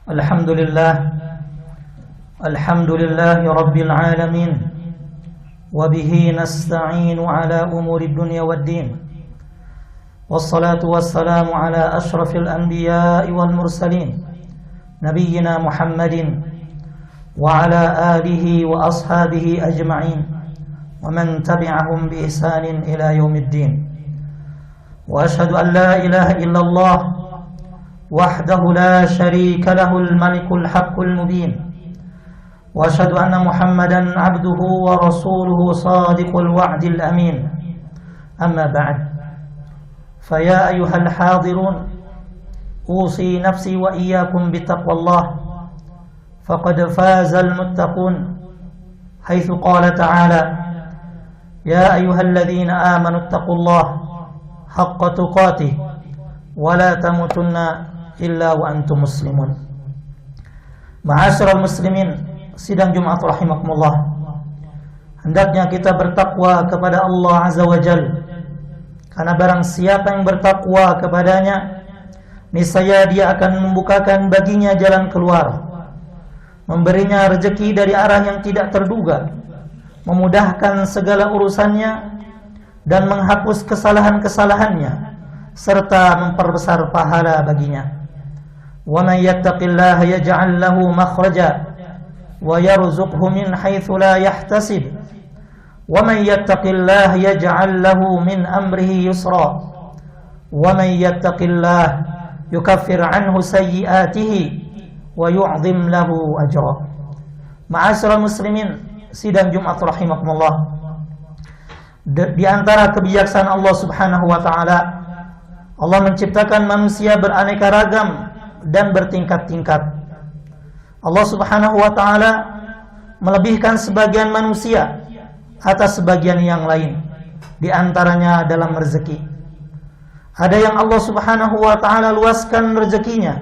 Alhamdulillah Rabbil Alamin. Wabihi nasta'inu ala umuri dunya waddin. Wassalatu wassalamu ala ashrafil anbiya'i wal mursalin, Nabiyyina Muhammadin wa ala alihi wa ashabihi ajma'in, wa man tabi'ahum bi ihsanin ila yaumiddin. Wa ashhadu an la ilaha illallah wahdahu la syarika lahul malikul haqqul mubin. Wa ashhadu anna Muhammadan abduhu wa rasuluhu sadiqul wa'dil amin. Amma ba'd. Faya ayyuhal hadirun, usi nafsi wa iyyakum bittaqwallah. Faqad fazal muttaqun. Haitsu qala ta'ala: Ya ayyuhalladzina amanu ittaqullaha haqqa tuqatih wa la tamutunna illa wa antum muslimun. Ma'asyiral muslimin, sidang Jumat rahimakumullah. Hendaknya kita bertakwa kepada Allah Azza wa Jalla, karena barang siapa yang bertakwa kepadanya, niscaya dia akan membukakan baginya jalan keluar, memberinya rezeki dari arah yang tidak terduga, memudahkan segala urusannya, dan menghapus kesalahan-kesalahannya, serta memperbesar pahala baginya. Wa man yattaqillaha yaj'al lahu makhraja wa yarzuqhu min haitsu la yahtasib. Wa man yattaqillaha yaj'al lahu min amrihi yusra. Wa man yattaqillaha yukaffir anhu sayyi'atihi wa yu'dhim lahu ajra. Ma'asyiral muslimin, sidang Jumat rahimakumullah. Di antara kebijaksanaan Allah Subhanahu wa taala, Allah menciptakan manusia beraneka ragam dan bertingkat-tingkat. Allah Subhanahu wa taala melebihkan sebagian manusia atas sebagian yang lain, di antaranya dalam rezeki. Ada yang Allah Subhanahu wa taala luaskan rezekinya,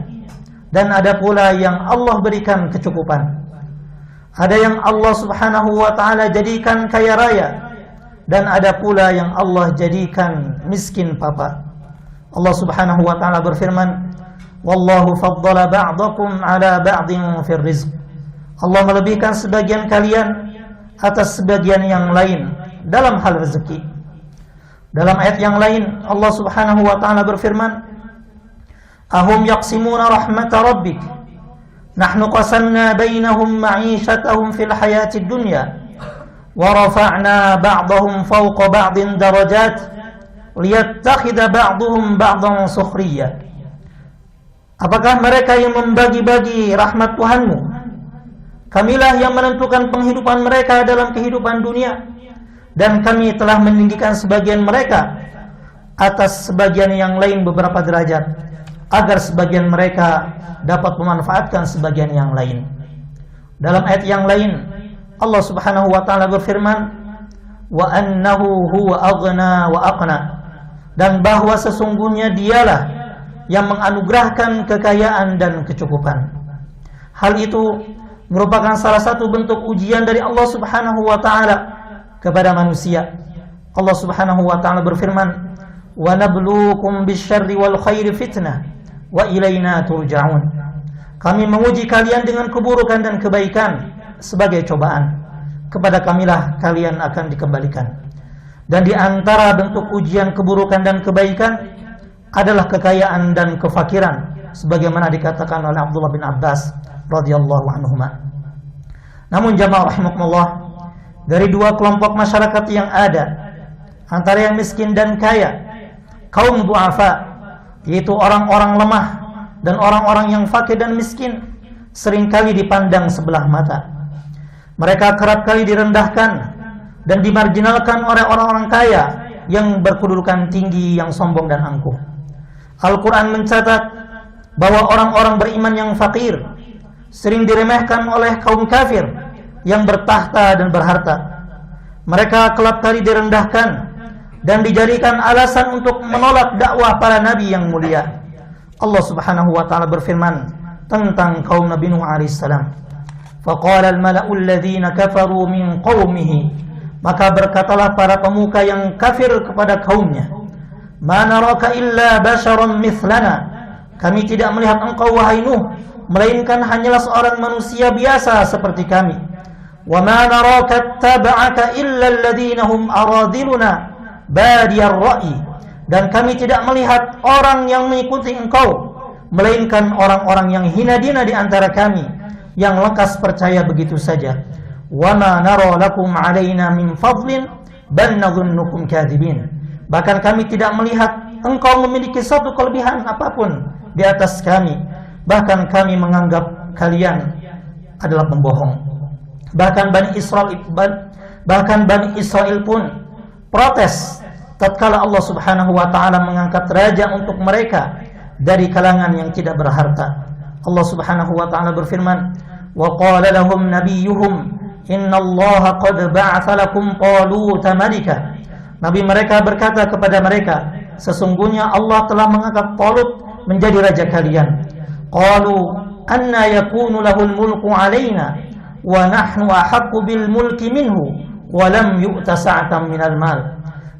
dan ada pula yang Allah berikan kecukupan. Ada yang Allah Subhanahu wa taala jadikan kaya raya, dan ada pula yang Allah jadikan miskin papa. Allah Subhanahu wa taala berfirman, Wallahu faddala ba'dakum ala ba'din fir rizq. Allah melebihkan sebagian kalian atas sebagian yang lain dalam hal rezeki. Dalam ayat yang lain Allah Subhanahu wa taala berfirman, Ahum yaqsimuna rahmata rabbik, Nahnu qasamna bainahum ma'ishatahum fil hayatid dunya, wa rafa'na ba'dahum fawqa ba'din darajat liyattakhidha ba'duhum ba'dan sukhriya. Apakah mereka yang membagi-bagi rahmat Tuhanmu? Kamilah yang menentukan penghidupan mereka dalam kehidupan dunia, dan kami telah meninggikan sebagian mereka atas sebagian yang lain beberapa derajat, agar sebagian mereka dapat memanfaatkan sebagian yang lain. Dalam ayat yang lain Allah Subhanahu wa taala berfirman, wa annahu huwa aghna wa aqna, dan bahwa sesungguhnya dialah yang menganugerahkan kekayaan dan kecukupan. Hal itu merupakan salah satu bentuk ujian dari Allah Subhanahu wa taala kepada manusia. Allah Subhanahu wa taala berfirman, wa nabluukum bisyarri wal khairi fitnah wa ilaina turja'un. Kami menguji kalian dengan keburukan dan kebaikan sebagai cobaan. Kepada kamilah kalian akan dikembalikan. Dan di antara bentuk ujian keburukan dan kebaikan adalah kekayaan dan kefakiran, sebagaimana dikatakan oleh Abdullah bin Abbas radhiyallahu anhuma. Namun jamaah rahimakumullah, dari dua kelompok masyarakat yang ada, antara yang miskin dan kaya, kaum du'afa, yaitu orang-orang lemah dan orang-orang yang fakir dan miskin, seringkali dipandang sebelah mata. Mereka kerap kali direndahkan dan dimarginalkan oleh orang-orang kaya yang berkedudukan tinggi, yang sombong dan angkuh. Al-Quran mencatat bahwa orang-orang beriman yang fakir sering diremehkan oleh kaum kafir yang bertahta dan berharta. Mereka kelak kali direndahkan dan dijadikan alasan untuk menolak dakwah para nabi yang mulia. Allah Subhanahu wa taala berfirman tentang kaum Nabi Nuh alaihi salam, faqala al-mala'u alladhina kafaru min qaumihi, maka berkatalah para pemuka yang kafir kepada kaumnya, ma naraka illa basharan mithlana, kami tidak melihat engkau wahai Nuh melainkan hanyalah seorang manusia biasa seperti kami. Wa ma naraka ittaba'aka illa alladhina hum aradiluna badiyar ra'i. Dan kami tidak melihat orang yang mengikuti engkau, melainkan orang-orang yang hina dina di antara kami, yang lekas percaya begitu saja. Wa ma nara lakum alaina min fadlin bal nadhunnukum kadhibin. Bahkan kami tidak melihat engkau memiliki suatu kelebihan apapun di atas kami. Bahkan kami menganggap kalian adalah pembohong. Bahkan Bani Israel pun protes tatkala Allah Subhanahu wa taala mengangkat raja untuk mereka dari kalangan yang tidak berharta. Allah Subhanahu wa taala berfirman, "Wa qala lahum nabiyyuhum innallaha qad ba'atha lakum Taluta malika." Nabi mereka berkata kepada mereka, sesungguhnya Allah telah mengangkat Talut menjadi raja kalian. Qalu anna yakunu lahul mulku alaina wa nahnu ahaqqu bil mulki minhu wa lam yu'ta sa'atan minal mal.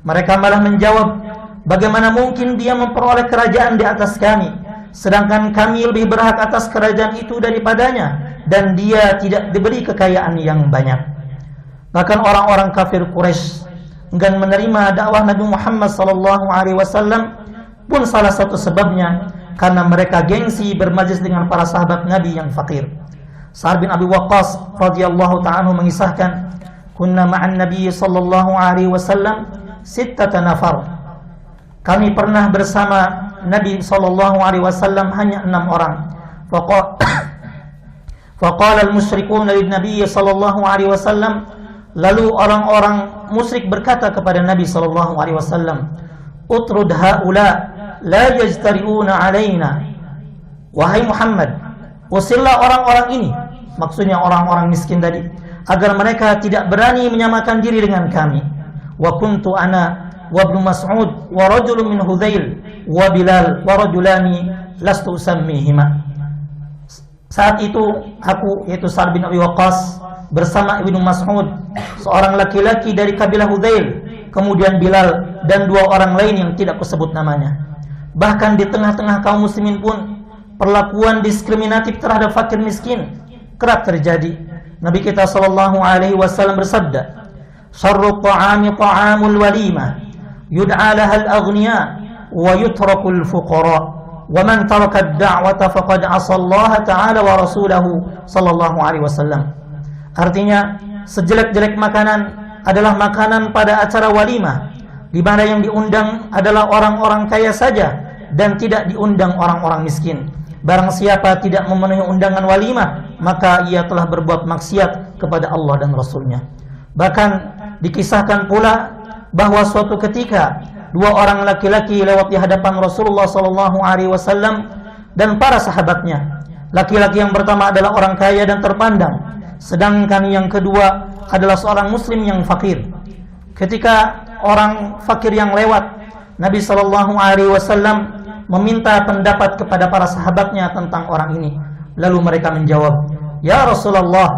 Mereka malah menjawab, bagaimana mungkin dia memperoleh kerajaan di atas kami, sedangkan kami lebih berhak atas kerajaan itu daripadanya, dan dia tidak diberi kekayaan yang banyak. Bahkan orang-orang kafir Quraisy enggan menerima dakwah Nabi Muhammad SAW pun salah satu sebabnya karena mereka gengsi bermajlis dengan para sahabat Nabi yang fakir. Sa'ad bin Abi Waqqas radhiyallahu ta'ala mengisahkan, kunna ma'an Nabi sallallahu alaihi wasallam sittata nafar. Kami pernah bersama Nabi sallallahu alaihi wasallam hanya 6 orang. Faqala al-musyrikuna lin-nabiy sallallahu alaihi wasallam, lalu orang-orang musyrik berkata kepada Nabi sallallahu alaihi wasallam, utrud haula la yajtari'una alaina. Wahai Muhammad, usirlah orang-orang ini, maksudnya orang-orang miskin tadi, agar mereka tidak berani menyamakan diri dengan kami. Wa kuntu ana wa ibnu Mas'ud wa rajulun min Hudzail wa Bilal wa rajulani lastu usammihima. Saat itu aku, yaitu Sa'ad bin Abi Waqqas, bersama Ibnu Mas'ud, seorang laki-laki dari kabilah Hudzail, kemudian Bilal dan 2 orang lain yang tidak kusebut namanya. Bahkan di tengah-tengah kaum muslimin pun perlakuan diskriminatif terhadap fakir miskin kerap terjadi. Nabi kita sallallahu alaihi wasallam bersabda, "Syarrut ta'ami ta'amul walimah, yud'a lahal aghniya wa yutrakul fuqara." Wa man taraka ad-da'wata faqad 'asa Allah ta'ala wa rasulahu sallallahu alaihi wasallam. Artinya, sejelek-jelek makanan adalah makanan pada acara walimah, di mana yang diundang adalah orang-orang kaya saja dan tidak diundang orang-orang miskin. Barang siapa tidak memenuhi undangan walimah, maka ia telah berbuat maksiat kepada Allah dan Rasulnya. Bahkan dikisahkan pula bahwa suatu ketika 2 orang laki-laki lewat di hadapan Rasulullah SAW dan para sahabatnya. Laki-laki yang pertama adalah orang kaya dan terpandang, sedangkan yang kedua adalah seorang muslim yang fakir. Ketika orang fakir yang lewat, Nabi SAW meminta pendapat kepada para sahabatnya tentang orang ini. Lalu mereka menjawab, "Ya Rasulullah,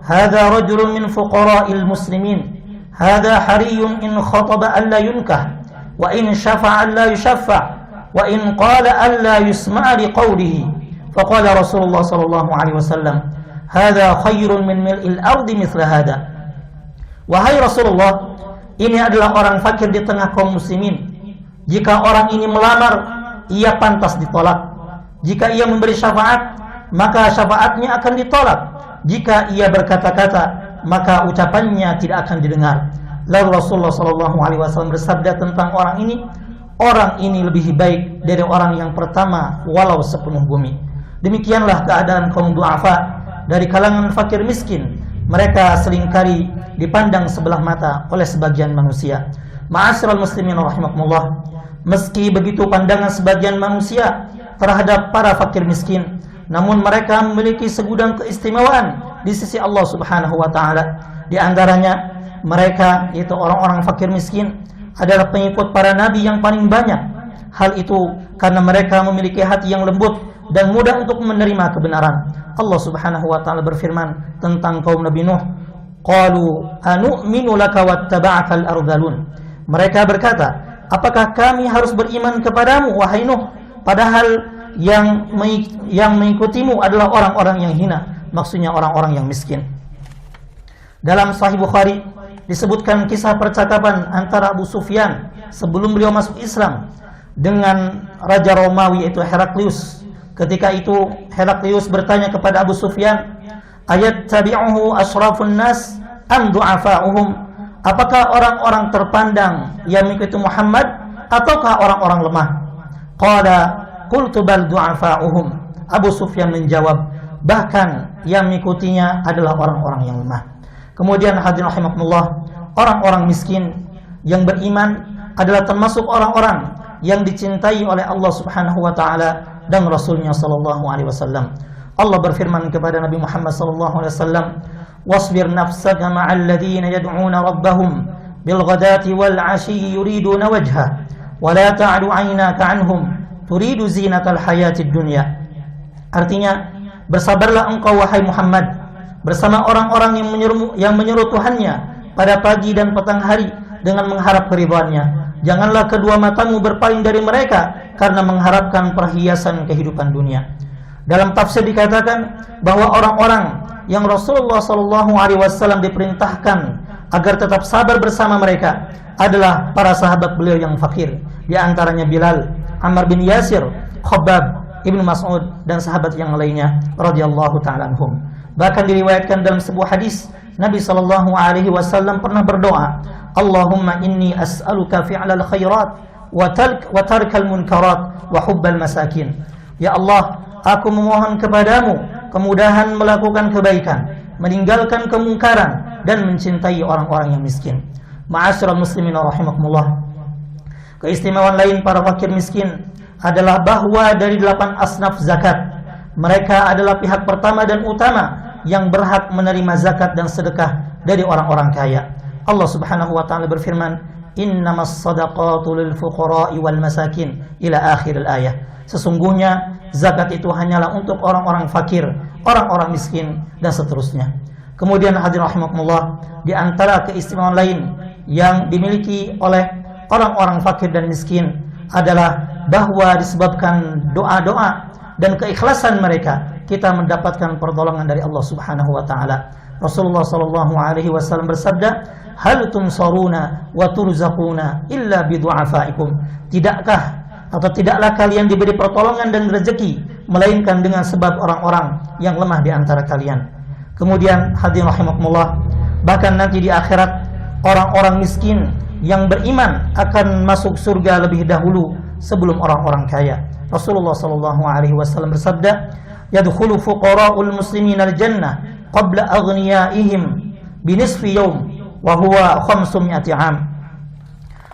hadza rajulun min fuqara'il muslimin. Hadza hariyun in khataba alla yunkah. Wa in syafa'a la yushaffa' wa in qala alla yusma'a liqawlihi." Faqala Rasulullah sallallahu alaihi wasallam, "Hadza khairun min mil'il ardi mithla hadha." Wahai Rasulullah, ini adalah orang fakir di tengah kaum muslimin. Jika orang ini melamar, ia pantas ditolak. Jika ia memberi syafaat, maka syafaatnya akan ditolak. Jika ia berkata-kata, maka ucapannya tidak akan didengar. Lalu Rasulullah SAW bersabda tentang orang ini lebih baik dari orang yang pertama walau sepenuh bumi. Demikianlah keadaan kaum du'afa dari kalangan fakir miskin. Mereka seringkali dipandang sebelah mata oleh sebagian manusia. Ma'asyiral muslimin rahimakumullah, meski begitu pandangan sebagian manusia terhadap para fakir miskin, namun mereka memiliki segudang keistimewaan di sisi Allah Subhanahu wa taala. Di antaranya, mereka, yaitu orang-orang fakir miskin, adalah pengikut para nabi yang paling banyak. Hal itu karena mereka memiliki hati yang lembut dan mudah untuk menerima kebenaran. Allah Subhanahu wa taala berfirman tentang kaum Nabi Nuh, "Qalu anu'minu laka wattaba'akal ardhalun." Mereka berkata, "Apakah kami harus beriman kepadamu, wahai Nuh, padahal yang mengikutimu adalah orang-orang yang hina, maksudnya orang-orang yang miskin. Dalam Sahih Bukhari disebutkan kisah percakapan antara Abu Sufyan sebelum beliau masuk Islam dengan Raja Romawi yaitu Heraklius. Ketika itu Heraklius bertanya kepada Abu Sufyan, ayat tabi'uhu asyrafun nas am du'afa'uhum? Apakah orang-orang terpandang yang mengikuti Muhammad ataukah orang-orang lemah? Qala qultu bal du'afa'uhum. Abu Sufyan menjawab, bahkan yang mengikutinya adalah orang-orang yang lemah. Kemudian hadirin rahimakumullah, orang-orang miskin yang beriman adalah termasuk orang-orang yang dicintai oleh Allah Subhanahu wa taala dan Rasulnya sallallahu alaihi wasallam. Allah berfirman kepada Nabi Muhammad sallallahu alaihi wasallam, "Wasbir nafsaka ma'al ladzina yad'una rabbahum bil ghadati wal 'ashyi yuriduna wajha wa la ta'du 'ainaka 'anhum turidu zinatal hayatid dunya." Artinya, bersabarlah engkau wahai Muhammad bersama orang-orang yang menyeru Tuhannya pada pagi dan petang hari dengan mengharap keridhaannya. Janganlah kedua matamu berpaling dari mereka karena mengharapkan perhiasan kehidupan dunia. Dalam tafsir dikatakan bahwa orang-orang yang Rasulullah SAW diperintahkan agar tetap sabar bersama mereka adalah para sahabat beliau yang fakir, di antaranya Bilal, Ammar bin Yasir, Khabbab, Ibnu Mas'ud dan sahabat yang lainnya radhiyallahu taala anhum. Bahkan diriwayatkan dalam sebuah hadis Nabi SAW pernah berdoa, Allahumma inni as'aluka fi'lal khairat wa tarkal munkarat wa hubbal masakin. Ya Allah, aku memohon kepadamu kemudahan melakukan kebaikan, meninggalkan kemungkaran dan mencintai orang-orang yang miskin. Ma'asyiral muslimin rahimakumullah. Keistimewaan lain para fakir miskin adalah bahwa dari 8 asnaf zakat, mereka adalah pihak pertama dan utama yang berhak menerima zakat dan sedekah dari orang-orang kaya. Allah Subhanahu wa taala berfirman, "Innamas shadaqatu lil fuqara'i wal masakin" ila akhir al-ayah. Sesungguhnya zakat itu hanyalah untuk orang-orang fakir, orang-orang miskin dan seterusnya. Kemudian hadirin rahimakumullah, di antara keistimewaan lain yang dimiliki oleh orang-orang fakir dan miskin adalah bahwa disebabkan doa-doa dan keikhlasan mereka, kita mendapatkan pertolongan dari Allah Subhanahu wa taala. Rasulullah sallallahu alaihi wasallam bersabda, "Hal tunsaruna wa turzaquna illa bi du'afaikum?" Tidaklah kalian diberi pertolongan dan rezeki melainkan dengan sebab orang-orang yang lemah di antara kalian. Kemudian hadirin rahimakumullah, bahkan nanti di akhirat orang-orang miskin yang beriman akan masuk surga lebih dahulu sebelum orang-orang kaya. Rasulullah sallallahu alaihi wasallam bersabda, "Yadkhulu fuqara'ul muslimin al-jannah qabla aghniyaihim bi nisfi yawm wa huwa 500 'am."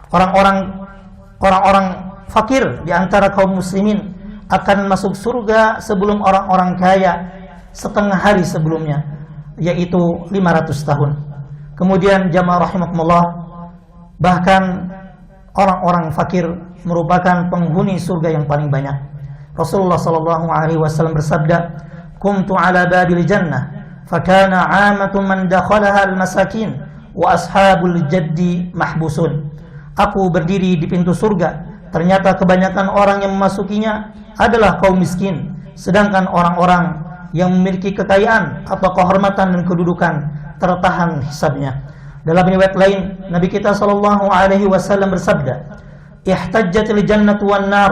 Orang-orang fakir di antara kaum muslimin akan masuk surga sebelum orang-orang kaya setengah hari sebelumnya, yaitu 500 tahun. Kemudian jamaah rahimakumullah, bahkan orang-orang fakir merupakan penghuni surga yang paling banyak. Rasulullah sallallahu alaihi wasallam bersabda, "Kuntu ala babil jannah, fakana 'amatu man dakhalaha al-masakin wa ashabul jaddi mahbusun." Aku berdiri di pintu surga, ternyata kebanyakan orang yang memasukinya adalah kaum miskin, sedangkan orang-orang yang memiliki kekayaan atau kehormatan dan kedudukan tertahan hisabnya. Dalam riwayat lain, Nabi kita sallallahu alaihi wasallam bersabda, "Ihtajjatil jannatu wan nar,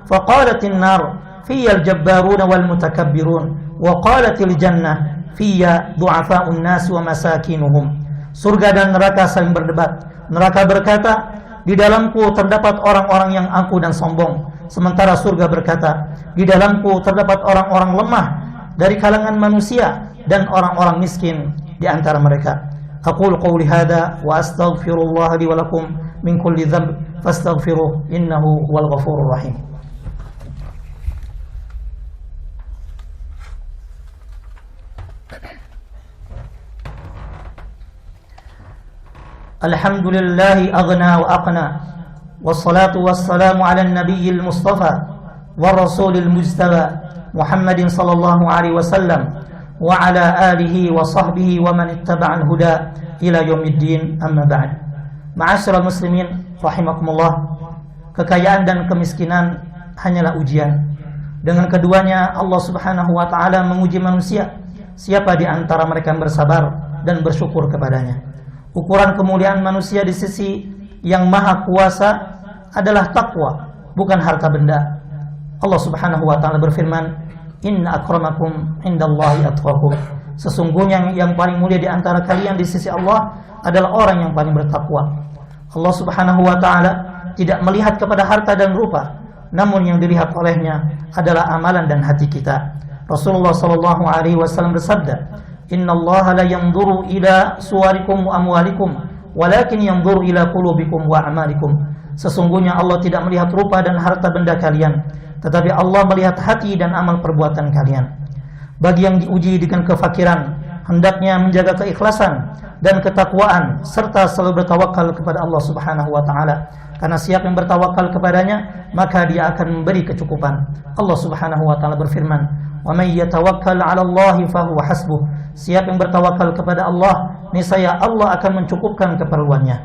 faqalatin nar fiyal jabbaruna wal mutakabbirun, wa qalatil jannah fiya du'afa'un nas wa masakinuhum." Surga dan neraka saling berdebat. Neraka berkata, "Di dalamku terdapat orang-orang yang angkuh dan sombong." Sementara surga berkata, "Di dalamku terdapat orang-orang lemah dari kalangan manusia dan orang-orang miskin di antara mereka." Aqulu qawli hadha wa astaghfirullah li wa lakum min kulli dhanb fastaghfiruh innahu huwal ghafurur rahim. Alhamdulillahi aghna wa aqna, wassalatu wassalamu ala nabiyil mustafa wa rasulil mujtaba Muhammadin sallallahu alaihi wasallam wa ala alihi wa sahbihi wa man ittaba'al huda ila yaumiddin, amma ba'd. Ma'asyiral muslimin rahimakumullah, kekayaan dan kemiskinan hanyalah ujian. Dengan keduanya Allah Subhanahu wa taala menguji manusia, siapa di antara mereka yang bersabar dan bersyukur kepadanya. Ukuran kemuliaan manusia di sisi yang maha kuasa adalah takwa, bukan harta benda. Allah Subhanahu wa taala berfirman, "Inna akramakum indallahi atqakum." Sesungguhnya yang paling mulia di antara kalian di sisi Allah adalah orang yang paling bertakwa. Allah Subhanahu wa taala tidak melihat kepada harta dan rupa, namun yang dilihat olehnya adalah amalan dan hati kita. Rasulullah sallallahu alaihi wasallam bersabda, "Innallaha la yanzuru ila suwarikum wa amwalikum, walakin yanzuru ila qulubikum wa a'malikum." Sesungguhnya Allah tidak melihat rupa dan harta benda kalian, tetapi Allah melihat hati dan amal perbuatan kalian. Bagi yang diuji dengan kefakiran, hendaknya menjaga keikhlasan dan ketakwaan serta selalu bertawakal kepada Allah Subhanahu wa taala. Karena siapa yang bertawakal kepadanya, maka dia akan memberi kecukupan. Allah Subhanahu wa taala berfirman, "Wa may yatawakkal 'ala Allahi fahuwa hasbuh." Siapa yang bertawakal kepada Allah, niscaya Allah akan mencukupkan keperluannya.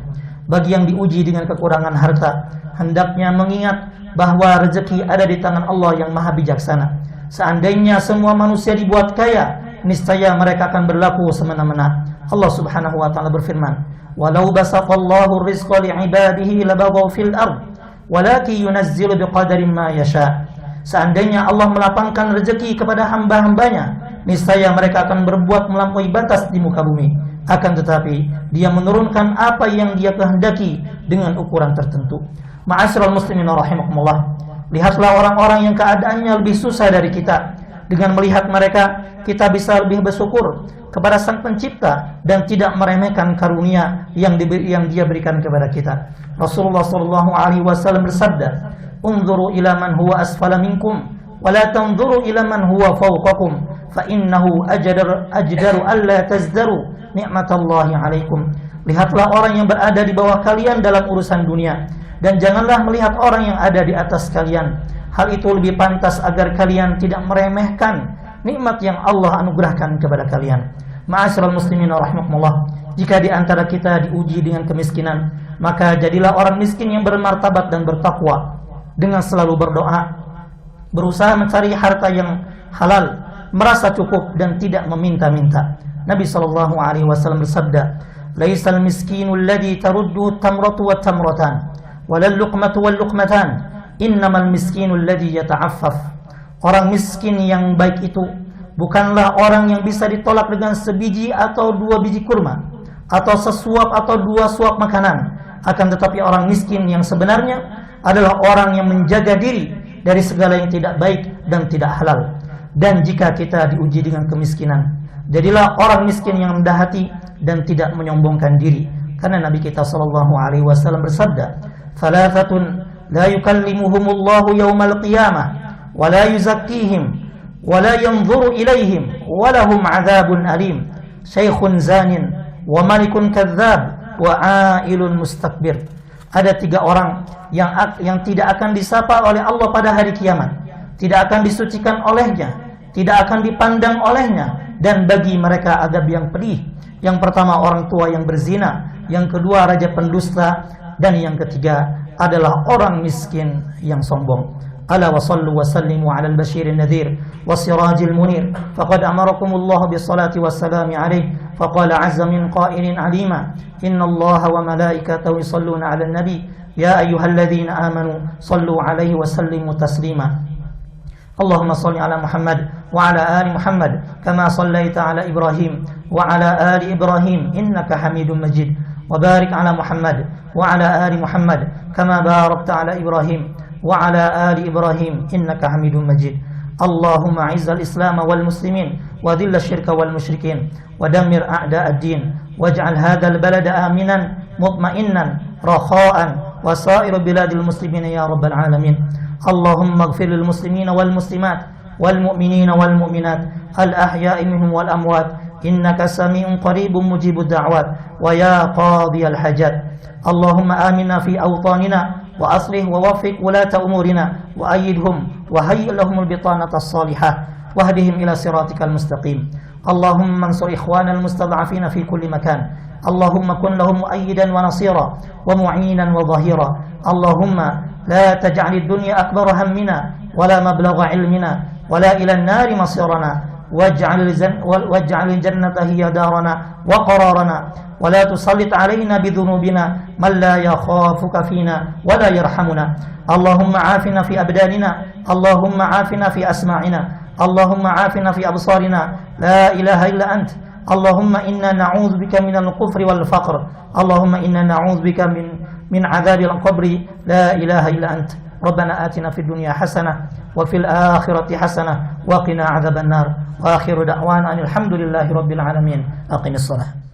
Bagi yang diuji dengan kekurangan harta, hendaknya mengingat bahwa rezeki ada di tangan Allah yang Maha Bijaksana. Seandainya semua manusia dibuat kaya, niscaya mereka akan berlaku semena-mena. Allah Subhanahu wa taala berfirman, "Walau basaqallahu rizqa li'ibadihi labaghaw fil ard, walakin yunazzilu biqadarin ma yasha." Seandainya Allah melapangkan rezeki kepada hamba-hambanya, niscaya mereka akan berbuat melampaui batas di muka bumi. Akan tetapi Dia menurunkan apa yang Dia kehendaki dengan ukuran tertentu. Ma'asyiral muslimin rahimakumullah, lihatlah orang-orang yang keadaannya lebih susah dari kita. Dengan melihat mereka, kita bisa lebih bersyukur kepada Sang Pencipta dan tidak meremehkan karunia yang Dia berikan kepada kita. Rasulullah sallallahu alaihi wasallam bersabda, "Unzuru ila man huwa asfala minkum wa la tanzuru ila man huwa fawqakum, fa innahu ajdaru alla tazdaru ni'matallahi 'alaikum." Lihatlah orang yang berada di bawah kalian dalam urusan dunia, dan janganlah melihat orang yang ada di atas kalian. Hal itu lebih pantas agar kalian tidak meremehkan nikmat yang Allah anugerahkan kepada kalian. Ma'asyiral muslimin rahimakumullah, jika di antara kita diuji dengan kemiskinan, maka jadilah orang miskin yang bermartabat dan bertakwa, dengan selalu berdoa, berusaha mencari harta yang halal, merasa cukup dan tidak meminta-minta. Nabi sallallahu alaihi wasallam bersabda, "Laisal miskinu alladhi taruddu tamratu wa tamratan, walal luqmatu wal luqmatan, innamal miskinu alladhi yata'affaf." Orang miskin yang baik itu bukanlah orang yang bisa ditolak dengan sebiji atau dua biji kurma, atau sesuap atau dua suap makanan. Akan tetapi orang miskin yang sebenarnya adalah orang yang menjaga diri dari segala yang tidak baik dan tidak halal. Dan jika kita diuji dengan kemiskinan, jadilah orang miskin yang rendah hati dan tidak menyombongkan diri. Karena Nabi kita sallallahu alaihi wasallam bersabda, "Thalathatun la yukallimuhumullahu yawmal qiyamah wa la yuzakkihim wa la yanzuru ilaihim wa lahum 'adzabun alim, syaikhun zanin wa malikun kadzdzab wa 'ailun mustakbir." Ada 3 orang yang tidak akan disapa oleh Allah pada hari kiamat, tidak akan disucikan olehnya, tidak akan dipandang olehnya, dan bagi mereka azab yang pedih. Yang pertama orang tua yang berzina, yang kedua raja pendusta, dan yang ketiga adalah orang miskin yang sombong. Ala wa sallu wa sallimu ala al-bashir an-nadhir wa sirajil munir, faqad amarakumullah bis-salati was-salami alayhi, faqala 'azza min qa'ilin 'alima, innallaha wa malaikatahu yusalluna 'alan nabi, ya ayyuhalladzina amanu sallu 'alaihi wa sallimu taslima. Allahumma salli ala Muhammad wa ala ali Muhammad kama sallaita ala Ibrahim wa ala ali Ibrahim innaka Hamidum Majid, wa barik ala Muhammad wa ala ali Muhammad kama barakta ala Ibrahim wa ala ali Ibrahim innaka Hamidum Majid. Allahumma izzal Islam wal muslimin wa dhilla syirka wal musyrikin wa dammir a'da ad-din waj'al hadzal balada aminan mutma'innan rakha'an wa sa'ir biladil muslimin ya rabbal alamin. Allahumma ighfir lil muslimina wal muslimat wal mu'minina wal mu'minat al ahya'i minhum wal amwat innaka sami'un qaribun mujibud da'wat wa ya qadiyal hajat. Allahumma aminna fi awtanina wa aslih wa waffiq wulata umurina wa ayyidhum wa hayyi' lahumul bitanata as-salihah wahdihim ila siratikal mustaqim. Allahumma ansur ikhwanal mustad'afina fi kulli makan. Allahumma kun lahum mu'ayyidan wa nasira wa mu'inan wa dhahira. Allahumma la taj'alid dunya akbar hammina ولا مبلغ علمنا ولا إلى النار مصيرنا واجعل الجنة هي دارنا وقرارنا ولا تسلط علينا بذنوبنا من لا يخافك فينا ولا يرحمنا اللهم عافنا في أبداننا اللهم عافنا في أسماعنا اللهم عافنا في أبصارنا لا إله إلا أنت اللهم إنا نعوذ بك من الكفر والفقر اللهم إنا نعوذ بك من عذاب القبر لا إله إلا أنت ربنا آتنا في الدنيا حسنة وفي الآخرة حسنة وقنا عذاب النار وآخر دعوانا أن الحمد لله رب العالمين أقم الصلاة